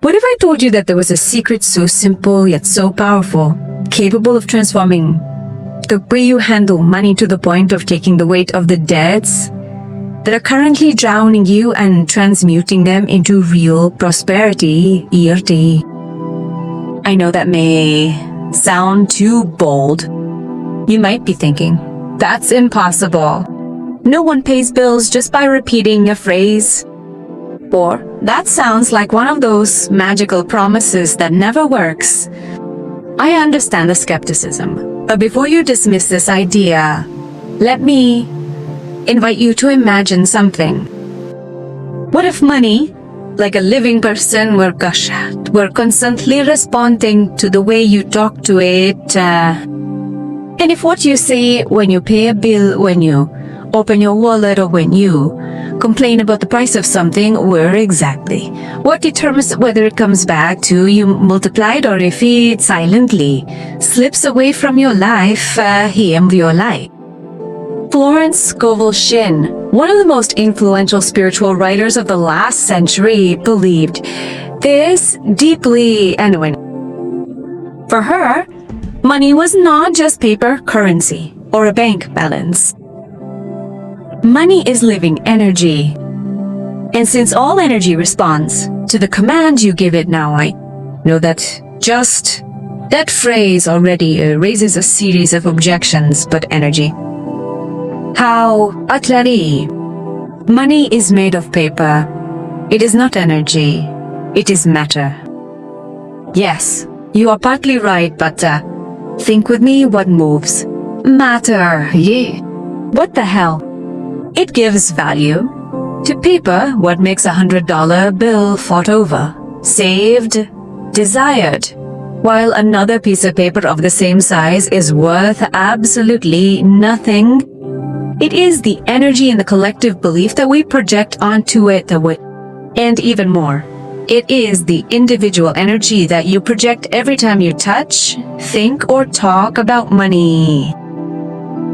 What if I told you that there was a secret so simple yet so powerful, capable of transforming the way you handle money to the point of taking the weight of the debts that are currently drowning you and transmuting them into real prosperity year to year? I know that may sound too bold. You might be thinking, that's impossible. No one pays bills just by repeating a phrase. Or, that sounds like one of those magical promises that never works. I understand the skepticism, but before you dismiss this idea, let me invite you to imagine something. What if money, like a living person, were constantly responding to the way you talk to it, and if what you say when you pay a bill, when you open your wallet, or when you complain about the price of something were exactly what determines whether it comes back to you multiplied, or if it silently slips away from your life, your life. Florence Scovel Shinn, one of the most influential spiritual writers of the last century, believed this deeply and for her, money was not just paper currency or a bank balance. Money is living energy. And since all energy responds to the command you give it, now I know that just that phrase already raises a series of objections, but energy. How Atraer. Money is made of paper. It is not energy. It is matter. Yes, you are partly right, but think with me what moves. Matter, yeah. What the hell? It gives value to paper. What makes $100 bill fought over, saved, desired, while another piece of paper of the same size is worth absolutely nothing? It is the energy and the collective belief that we project onto it, and even more, it is the individual energy that you project every time you touch, think, or talk about money.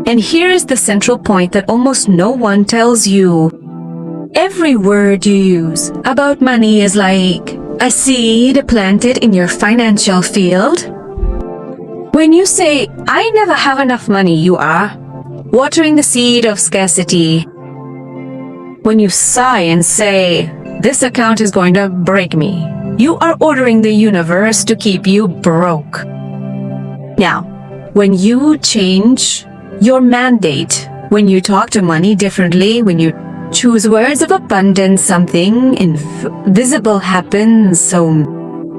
And here is the central point that almost no one tells you. Every word you use about money is like a seed planted in your financial field. When you say, I never have enough money, you are watering the seed of scarcity. When you sigh and say, this account is going to break me, you are ordering the universe to keep you broke. Now, when you change your mandate, when you talk to money differently, when you choose words of abundance, something invisible happens. So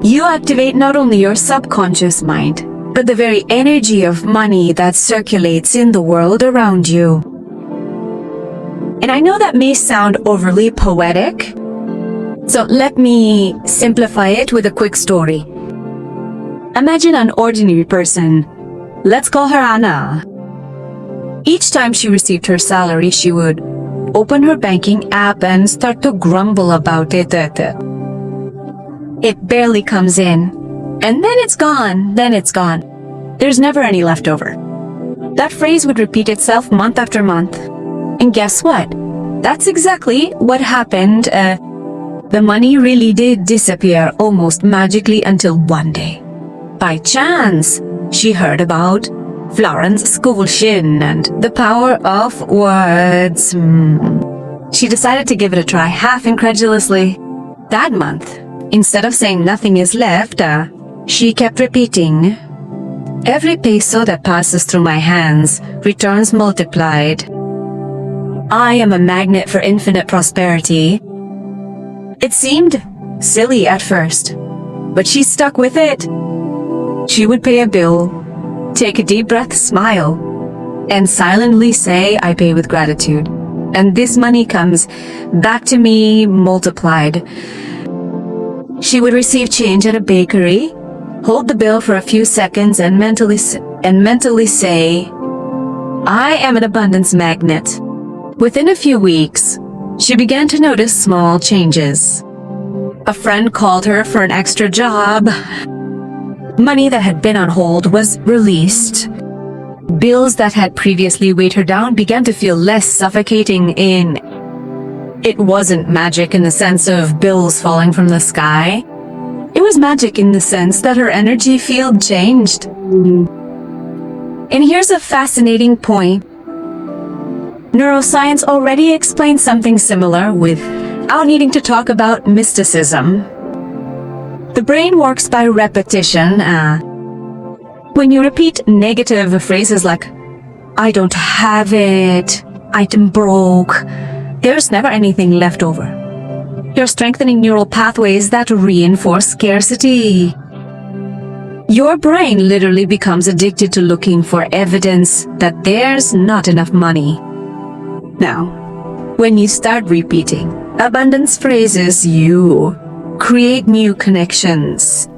you activate not only your subconscious mind, but the very energy of money that circulates in the world around you. And I know that may sound overly poetic, so let me simplify it with a quick story. Imagine an ordinary person. Let's call her Anna. Each time she received her salary, she would open her banking app and start to grumble about it. It barely comes in, and then it's gone, There's never any leftover. That phrase would repeat itself month after month. And guess what? That's exactly what happened. The money really did disappear almost magically until one day, by chance, she heard about Florence Scovel Shinn and the power of words. She decided to give it a try, half incredulously. That month, instead of saying nothing is left, she kept repeating, every peso that passes through my hands returns multiplied. I am a magnet for infinite prosperity. It seemed silly at first, but she stuck with it. She would pay a bill, take a deep breath, smile, and silently say, I pay with gratitude. And this money comes back to me multiplied. She would receive change at a bakery, hold the bill for a few seconds, and mentally say, I am an abundance magnet. Within a few weeks, she began to notice small changes. A friend called her for an extra job. Money that had been on hold was released. Bills that had previously weighed her down began to feel less suffocating. It wasn't magic in the sense of bills falling from the sky. It was magic in the sense that her energy field changed. And here's a fascinating point. Neuroscience already explains something similar without needing to talk about mysticism. The brain works by repetition. When you repeat negative phrases like, I don't have it, I'm broke, there's never anything left over. You're strengthening neural pathways that reinforce scarcity. Your brain literally becomes addicted to looking for evidence that there's not enough money. Now, when you start repeating abundance phrases, you create new connections.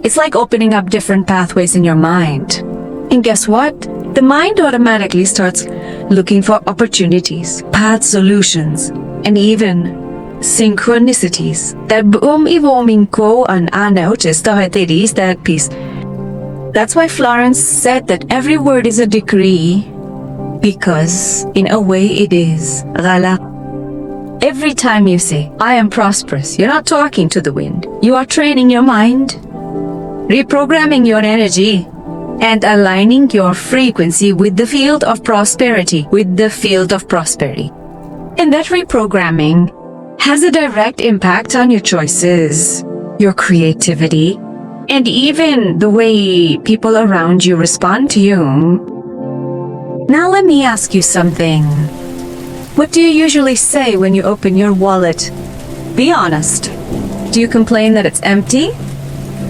It's like opening up different pathways in your mind. And guess what? The mind automatically starts looking for opportunities, path solutions, and even synchronicities that go unnoticed that piece. That's why Florence said that every word is a decree, because in a way it is. Every time you say, I am prosperous, you're not talking to the wind. You are training your mind, reprogramming your energy, and aligning your frequency with the field of prosperity, And that reprogramming has a direct impact on your choices, your creativity, and even the way people around you respond to you. Now let me ask you something. What do you usually say when you open your wallet? Be honest. Do you complain that it's empty?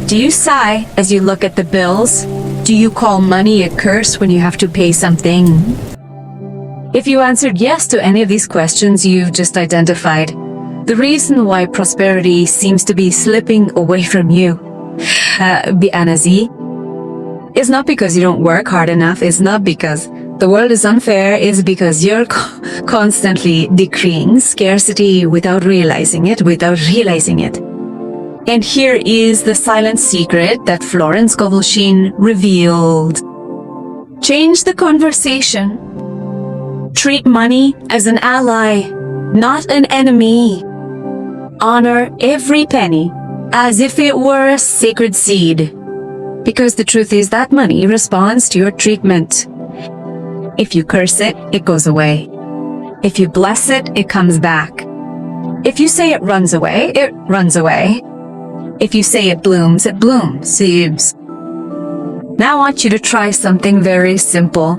Do you sigh as you look at the bills? Do you call money a curse when you have to pay something? If you answered yes to any of these questions you've just identified, the reason why prosperity seems to be slipping away from you, is not because you don't work hard enough, it's not because the world is unfair, it's because you're constantly decreeing scarcity without realizing it. And here is the silent secret that Florence Scovel Shinn revealed. Change the conversation. Treat money as an ally, not an enemy. Honor every penny as if it were a sacred seed. Because the truth is that money responds to your treatment. If you curse it, it goes away. If you bless it, it comes back. If you say it runs away, it runs away. If you say it blooms, it blooms. Now I want you to try something very simple.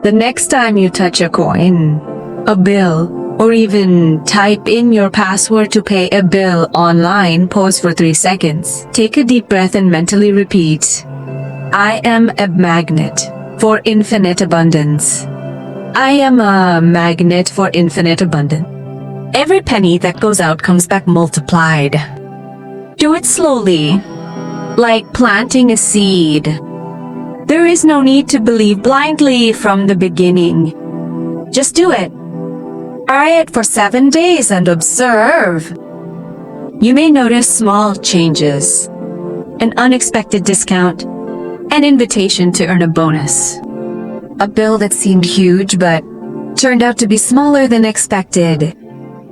The next time you touch a coin, a bill, or even type in your password to pay a bill online, pause for 3 seconds. Take a deep breath and mentally repeat, I am a magnet for infinite abundance. I am a magnet for infinite abundance. Every penny that goes out comes back multiplied. Do it slowly, like planting a seed. There is no need to believe blindly from the beginning. Just do it. Try it for 7 days and observe. You may notice small changes, an unexpected discount, an invitation to earn a bonus, a bill that seemed huge but turned out to be smaller than expected.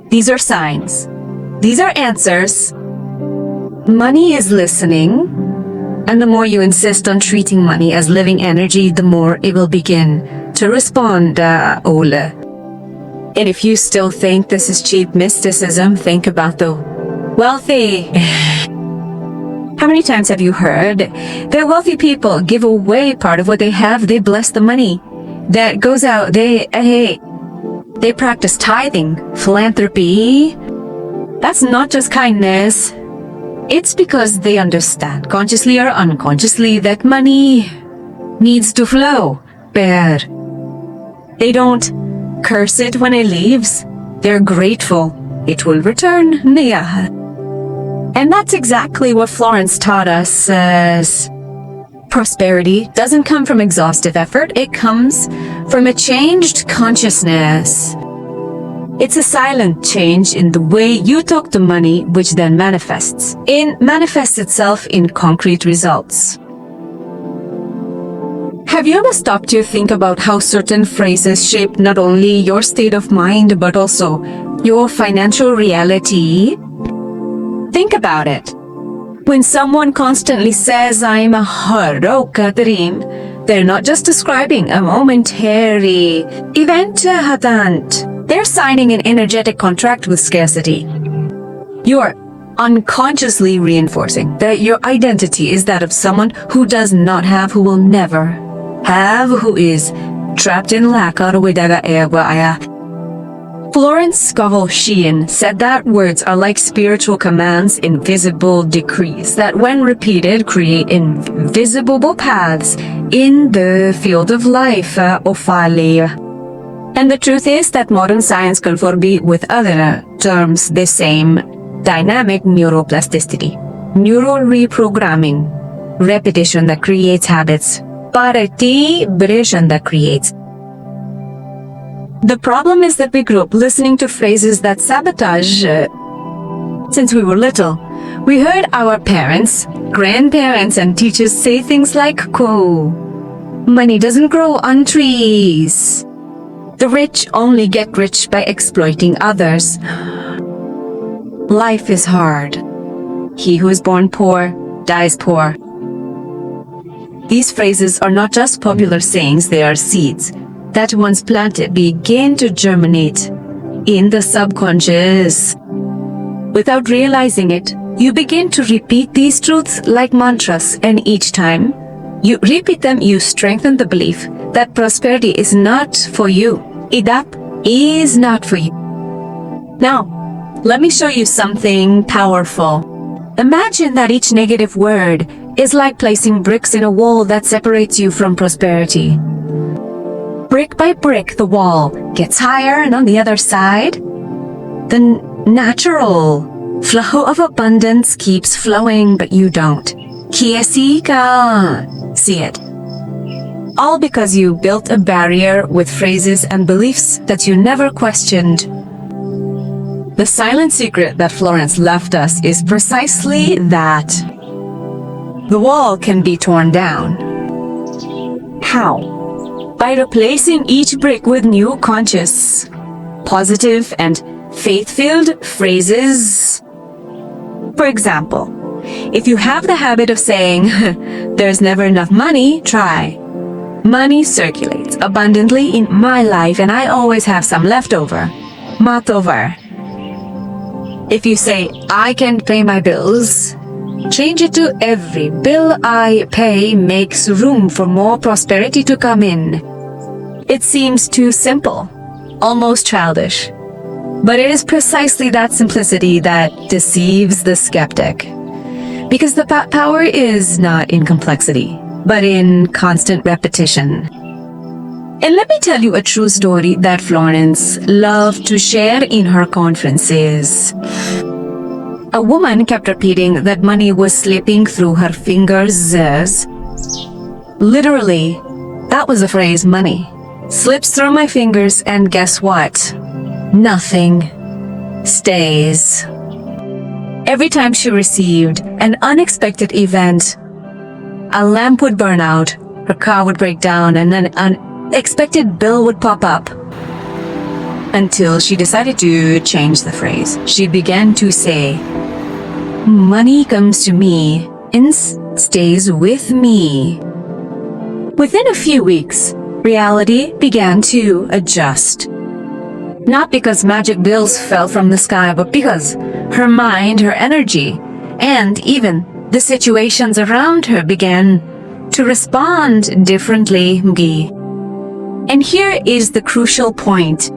These are signs. These are answers. Money is listening, and the more you insist on treating money as living energy, the more it will begin to respond, Ola. And if you still think this is cheap mysticism, think about the wealthy. How many times have you heard that wealthy people give away part of what they have? They bless the money that goes out. They practice tithing, philanthropy. That's not just kindness. It's because they understand, consciously or unconsciously, that money needs to flow. But they don't curse it when it leaves. They're grateful it will return. And that's exactly what Florence taught us. Prosperity doesn't come from exhaustive effort. It comes from a changed consciousness. It's a silent change in the way you talk to money, which then manifests itself in concrete results. Have you ever stopped to think about how certain phrases shape not only your state of mind, but also your financial reality? Think about it. When someone constantly says, I'm a harokatarim, they're not just describing a momentary event, hadant. They're signing an energetic contract with scarcity. You're unconsciously reinforcing that your identity is that of someone who does not have, who will never have, who is trapped in lack. Florence Scovel Shinn said that words are like spiritual commands, invisible decrees that when repeated create invisible paths in the field of life. And the truth is that modern science can forbid with other terms the same dynamic neuroplasticity, neural reprogramming, repetition that creates habits, participation that creates. The problem is that we grew up listening to phrases that sabotage since we were little. We heard our parents, grandparents, and teachers say things like, money doesn't grow on trees. The rich only get rich by exploiting others. Life is hard. He who is born poor dies poor. These phrases are not just popular sayings, they are seeds that once planted begin to germinate in the subconscious. Without realizing it, you begin to repeat these truths like mantras, and each time you repeat them, you strengthen the belief that prosperity is not for you. Idap is not for you. Now, let me show you something powerful. Imagine that each negative word is like placing bricks in a wall that separates you from prosperity. Brick by brick, the wall gets higher, and on the other side, the natural flow of abundance keeps flowing, but you don't. Kiasika, see it. All because you built a barrier with phrases and beliefs that you never questioned. The silent secret that Florence left us is precisely that. The wall can be torn down. How? By replacing each brick with new conscious, positive, and faith-filled phrases. For example, if you have the habit of saying, there's never enough money, try, money circulates abundantly in my life and I always have some left over. Matover. If you say, I can pay my bills, change it to every bill I pay makes room for more prosperity to come in. It seems too simple, almost childish. But it is precisely that simplicity that deceives the skeptic. Because the power is not in complexity, but in constant repetition. And let me tell you a true story that Florence loved to share in her conferences. A woman kept repeating that money was slipping through her fingers. Literally, that was the phrase, money slips through my fingers, and guess what? Nothing stays. Every time she received an unexpected event, a lamp would burn out, her car would break down, and an unexpected bill would pop up. Until she decided to change the phrase. She began to say, money comes to me and stays with me. Within a few weeks, reality began to adjust. Not because magic bills fell from the sky, but because her mind, her energy, and even the situations around her began to respond differently. And here is the crucial point.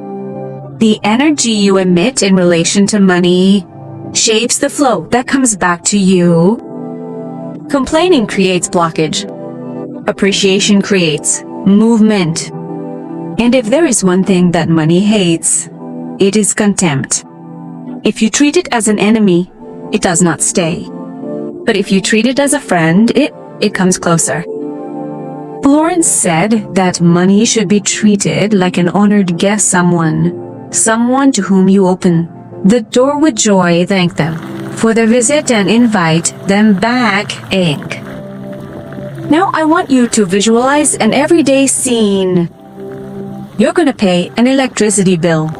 The energy you emit in relation to money shapes the flow that comes back to you. Complaining creates blockage. Appreciation creates movement. And if there is one thing that money hates, it is contempt. If you treat it as an enemy, it does not stay. But if you treat it as a friend, it comes closer. Florence said that money should be treated like an honored guest, someone to whom you open the door with joy, thank them for their visit, and invite them back. Now I want you to visualize an everyday scene. You're gonna pay an electricity bill.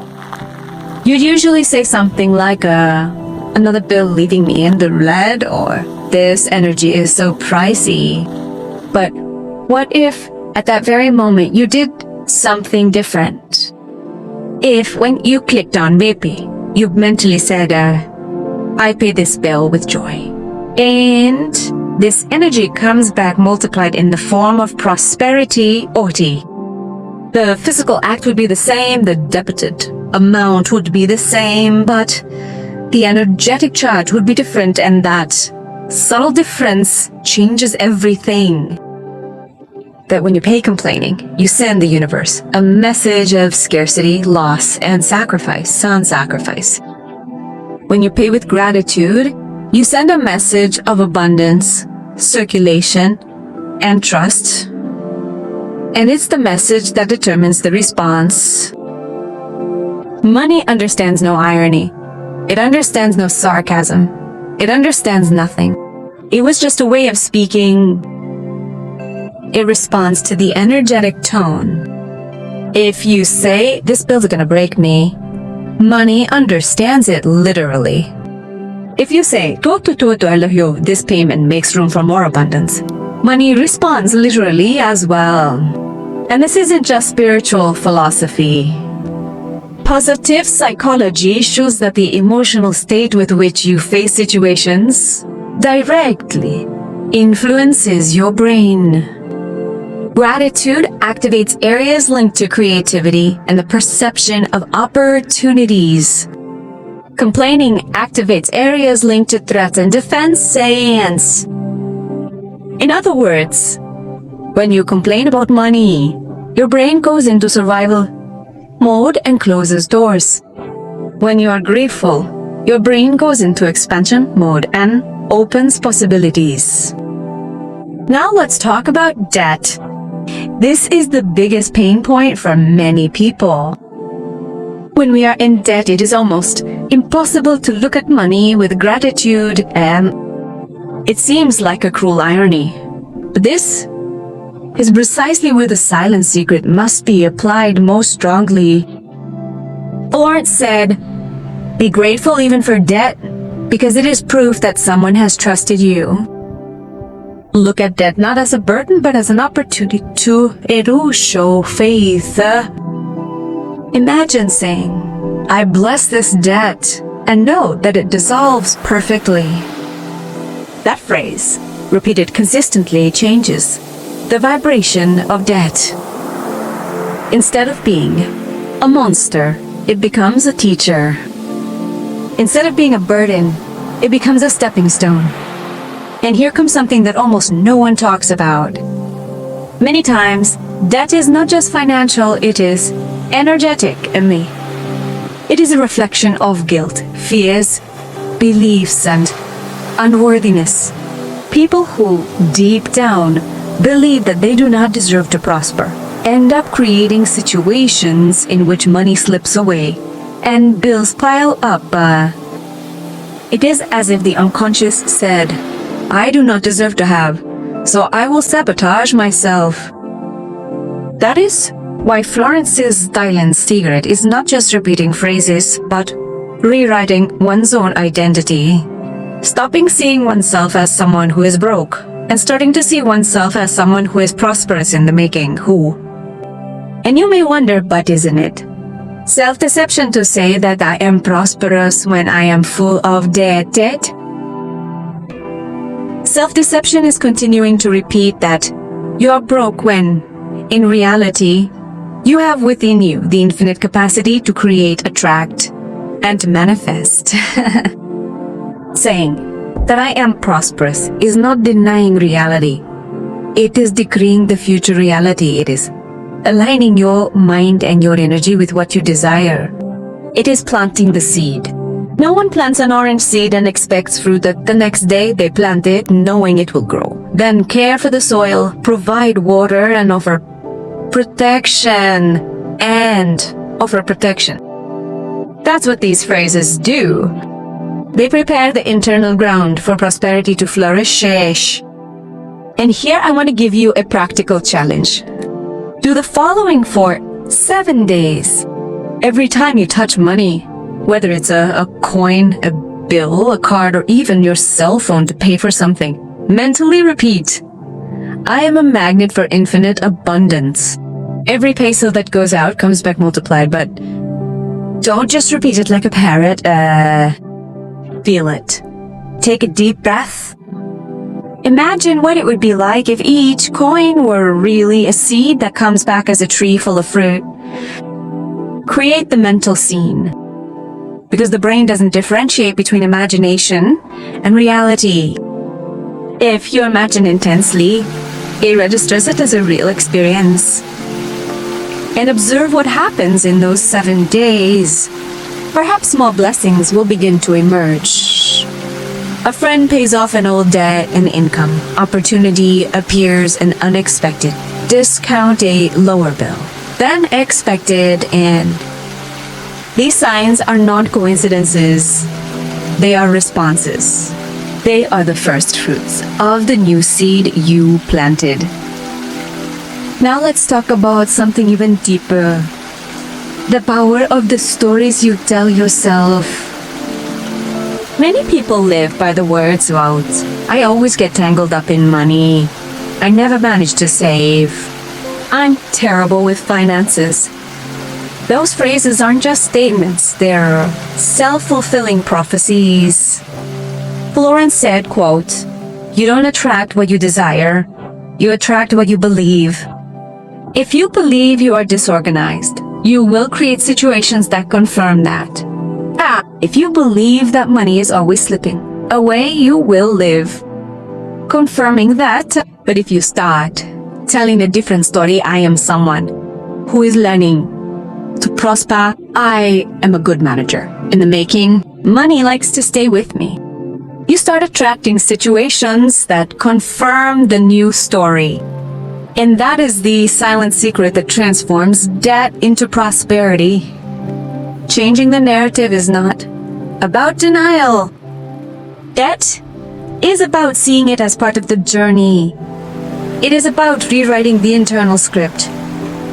You'd usually say something like, another bill leaving me in the red, or this energy is so pricey. But what if at that very moment you did something different? If when you clicked on Maypay, you mentally said, I pay this bill with joy. And this energy comes back multiplied in the form of prosperity, OT. The physical act would be the same, the debited amount would be the same, but the energetic charge would be different, and that subtle difference changes everything. That when you pay complaining, you send the universe a message of scarcity, loss, and sacrifice, sacrifice. When you pay with gratitude, you send a message of abundance, circulation, and trust. And it's the message that determines the response. Money understands no irony. It understands no sarcasm. It understands nothing. It was just a way of speaking. It responds to the energetic tone. If you say, this bill's gonna break me, money understands it literally. If you say, I love you, this payment makes room for more abundance, money responds literally as well. And this isn't just spiritual philosophy. Positive psychology shows that the emotional state with which you face situations directly influences your brain. Gratitude activates areas linked to creativity and the perception of opportunities. Complaining activates areas linked to threats and defense. In other words, when you complain about money, your brain goes into survival mode and closes doors. When you are grateful, your brain goes into expansion mode and opens possibilities. Now let's talk about debt. This is the biggest pain point for many people. When we are in debt, it is almost impossible to look at money with gratitude, and it seems like a cruel irony. But this is precisely where the silent secret must be applied most strongly. Florence said, be grateful even for debt, because it is proof that someone has trusted you. Look at debt not as a burden, but as an opportunity to show faith. Imagine saying, I bless this debt, and know that it dissolves perfectly. That phrase, repeated consistently, changes the vibration of debt. Instead of being a monster, it becomes a teacher. Instead of being a burden, it becomes a stepping stone. And here comes something that almost no one talks about. Many times, debt is not just financial, it is energetic in me. It is a reflection of guilt, fears, beliefs, and unworthiness. People who, deep down, believe that they do not deserve to prosper end up creating situations in which money slips away and bills pile up. It is as if the unconscious said, I do not deserve to have, so I will sabotage myself. That is why Florence's silent secret is not just repeating phrases, but rewriting one's own identity. Stopping seeing oneself as someone who is broke, and starting to see oneself as someone who is prosperous in the making, And you may wonder, but isn't it self-deception to say that I am prosperous when I am full of debt? Self-deception is continuing to repeat that you are broke when, in reality, you have within you the infinite capacity to create, attract, and manifest. Saying that I am prosperous is not denying reality. It is decreeing the future reality. It is aligning your mind and your energy with what you desire. It is planting the seed. No one plants an orange seed and expects fruit that the next day they plant it knowing it will grow. Then care for the soil, provide water, and offer protection. That's what these phrases do. They prepare the internal ground for prosperity to flourish. And here I want to give you a practical challenge. Do the following for 7 days. Every time you touch money, whether it's a coin, a bill, a card, or even your cell phone to pay for something. Mentally repeat, I am a magnet for infinite abundance. Every peso that goes out comes back multiplied, but don't just repeat it like a parrot. Feel it. Take a deep breath. Imagine what it would be like if each coin were really a seed that comes back as a tree full of fruit. Create the mental scene, because the brain doesn't differentiate between imagination and reality. If you imagine intensely, it registers it as a real experience. And observe what happens in those 7 days. Perhaps small blessings will begin to emerge. A friend pays off an old debt and income. Opportunity appears an unexpected. Discount a lower bill than expected, and these signs are not coincidences. They are responses. They are the first fruits of the new seed you planted. Now let's talk about something even deeper. The power of the stories you tell yourself. Many people live by the words out. I always get tangled up in money. I never manage to save. I'm terrible with finances. Those phrases aren't just statements, they're self-fulfilling prophecies. Florence said, quote, "You don't attract what you desire, you attract what you believe." If you believe you are disorganized, you will create situations that confirm that. If you believe that money is always slipping away, you will live confirming that. But if you start telling a different story, I am someone who is learning to prosper, I am a good manager in the making, money likes to stay with me, you start attracting situations that confirm the new story. And that is the silent secret that transforms debt into prosperity. Changing the narrative is not about denial. Debt is about seeing it as part of the journey. It is about rewriting the internal script.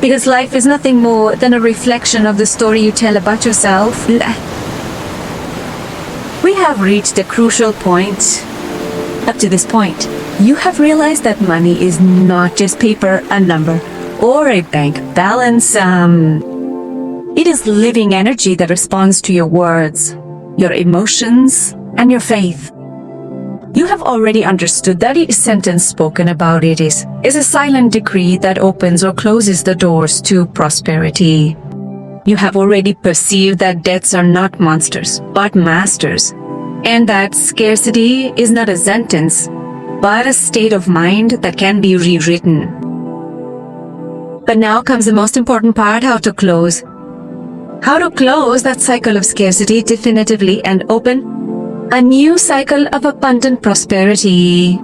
Because life is nothing more than a reflection of the story you tell about yourself. We have reached a crucial point. Up to this point, you have realized that money is not just paper, a number, or a bank balance. It is living energy that responds to your words, your emotions, and your faith. You have already understood that each sentence spoken about it is a silent decree that opens or closes the doors to prosperity. You have already perceived that debts are not monsters, but masters, and that scarcity is not a sentence, but a state of mind that can be rewritten. But now comes the most important part, how to close. How to close that cycle of scarcity definitively and open a new cycle of abundant prosperity.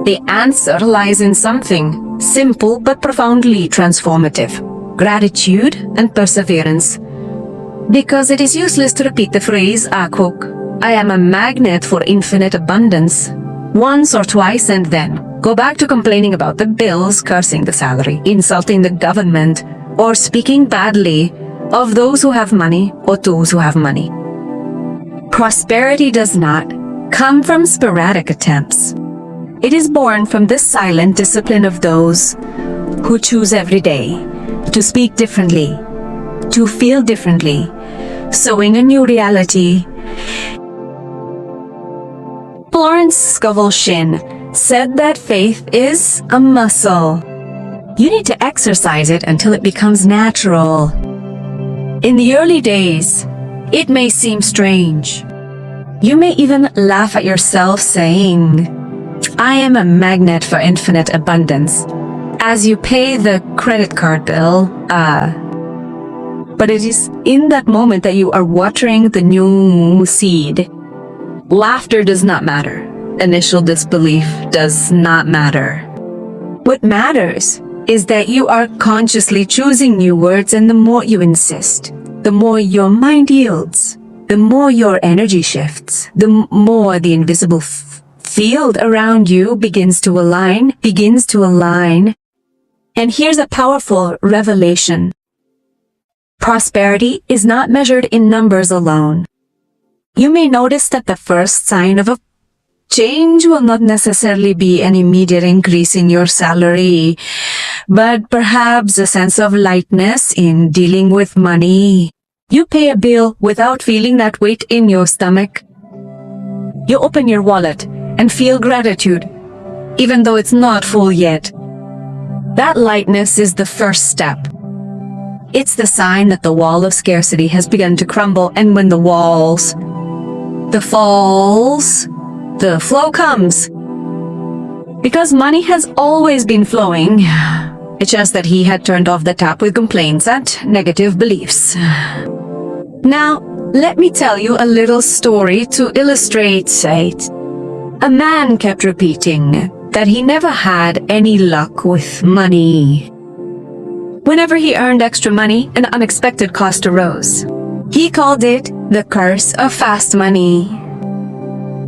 The answer lies in something simple but profoundly transformative: gratitude and perseverance. Because it is useless to repeat the phrase, I am a magnet for infinite abundance, once or twice and then go back to complaining about the bills, cursing the salary, insulting the government, or speaking badly of those who have money or those who have money. Prosperity does not come from sporadic attempts. It is born from the silent discipline of those who choose every day to speak differently, to feel differently, sowing a new reality. Florence Scovel Shinn said that faith is a muscle. You need to exercise it until it becomes natural. In the early days, it may seem strange. You may even laugh at yourself saying, I am a magnet for infinite abundance, as you pay the credit card bill. But it is in that moment that you are watering the new seed. Laughter does not matter. Initial disbelief does not matter. What matters is that you are consciously choosing new words, and the more you insist, the more your mind yields, the more your energy shifts, the more the invisible field around you begins to align. And here's a powerful revelation. Prosperity is not measured in numbers alone. You may notice that the first sign of a change will not necessarily be an immediate increase in your salary, but perhaps a sense of lightness in dealing with money. You pay a bill without feeling that weight in your stomach. You open your wallet and feel gratitude, even though it's not full yet. That lightness is the first step. It's the sign that the wall of scarcity has begun to crumble, and when the flow comes. Because money has always been flowing. It's just that he had turned off the tap with complaints and negative beliefs. Now, let me tell you a little story to illustrate it. A man kept repeating that he never had any luck with money. Whenever he earned extra money, an unexpected cost arose. He called it the curse of fast money.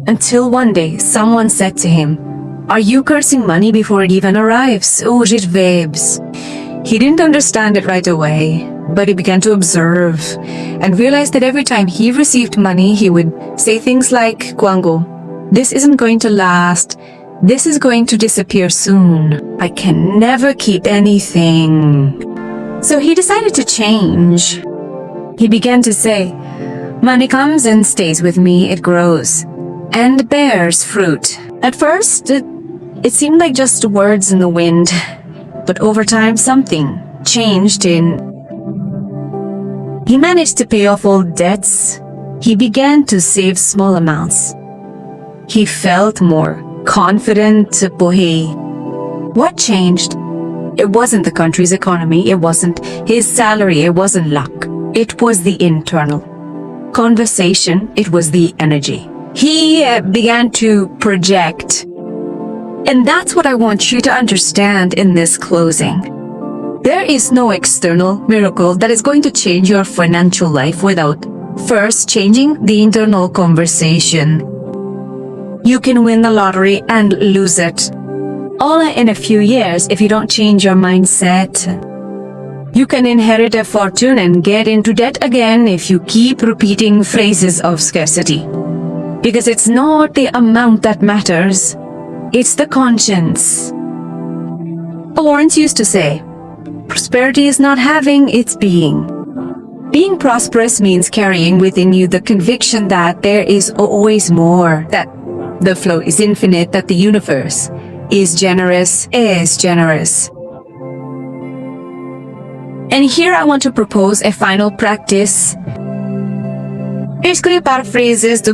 Until one day, someone said to him, "Are you cursing money before it even arrives?" He didn't understand it right away, but he began to observe and realized that every time he received money, he would say things like, "Kwango, this isn't going to last. This is going to disappear soon. I can never keep anything." So he decided to change. He began to say, "Money comes and stays with me. It grows and bears fruit." At first, it seemed like just words in the wind, but over time something changed He managed to pay off all debts. He began to save small amounts. He felt more confident. What changed? It wasn't the country's economy, it wasn't his salary, it wasn't luck. It was the internal conversation, it was the energy. He began to project. And that's what I want you to understand in this closing. There is no external miracle that is going to change your financial life without first changing the internal conversation. You can win the lottery and lose it all in a few years if you don't change your mindset. You can inherit a fortune and get into debt again if you keep repeating phrases of scarcity. Because it's not the amount that matters, it's the conscience. Florence used to say, "Prosperity is not having, it's being." Being prosperous means carrying within you the conviction that there is always more, that the flow is infinite, that the universe is generous. And here I want to propose a final practice. Basically, paraphrases to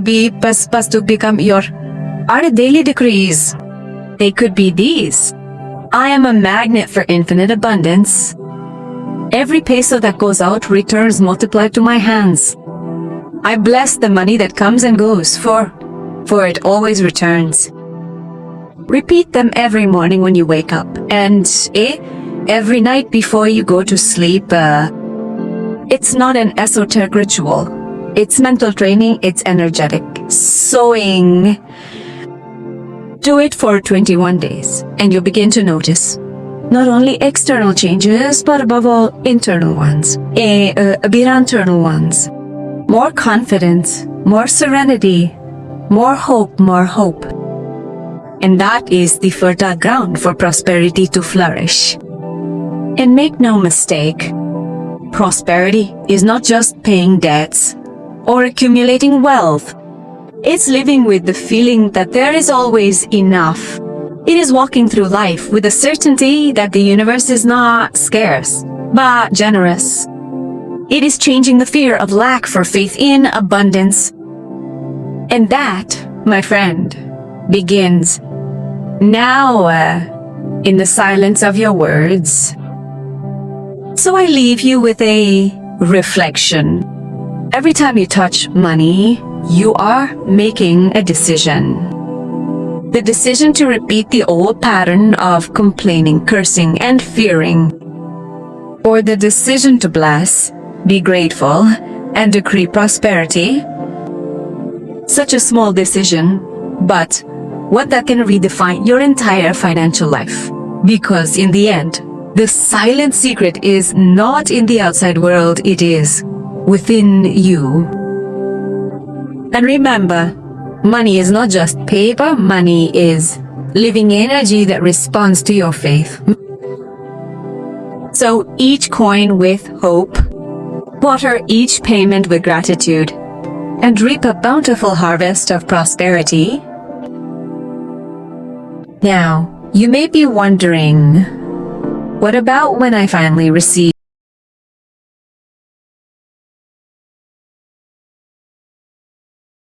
become your daily decrees. They could be these. I am a magnet for infinite abundance. Every peso that goes out returns multiplied to my hands. I bless the money that comes and goes, for it always returns. Repeat them every morning when you wake up, and every night before you go to sleep. It's not an esoteric ritual. It's mental training, it's energetic. Sowing. Do it for 21 days, and you'll begin to notice not only external changes, but above all, internal ones. Internal ones. More confidence, more serenity, more hope. And that is the fertile ground for prosperity to flourish. And make no mistake, prosperity is not just paying debts or accumulating wealth. It's living with the feeling that there is always enough. It is walking through life with the certainty that the universe is not scarce, but generous. It is changing the fear of lack for faith in abundance. And that, my friend, begins now, in the silence of your words. So I leave you with a reflection. Every time you touch money, you are making a decision. The decision to repeat the old pattern of complaining, cursing, and fearing. Or the decision to bless, be grateful, and decree prosperity. Such a small decision, but one that can redefine your entire financial life. Because in the end, the silent secret is not in the outside world, it is within you. And remember, money is not just paper, money is living energy that responds to your faith. So each coin with hope, water each payment with gratitude, and reap a bountiful harvest of prosperity. Now, you may be wondering, what about when I finally receive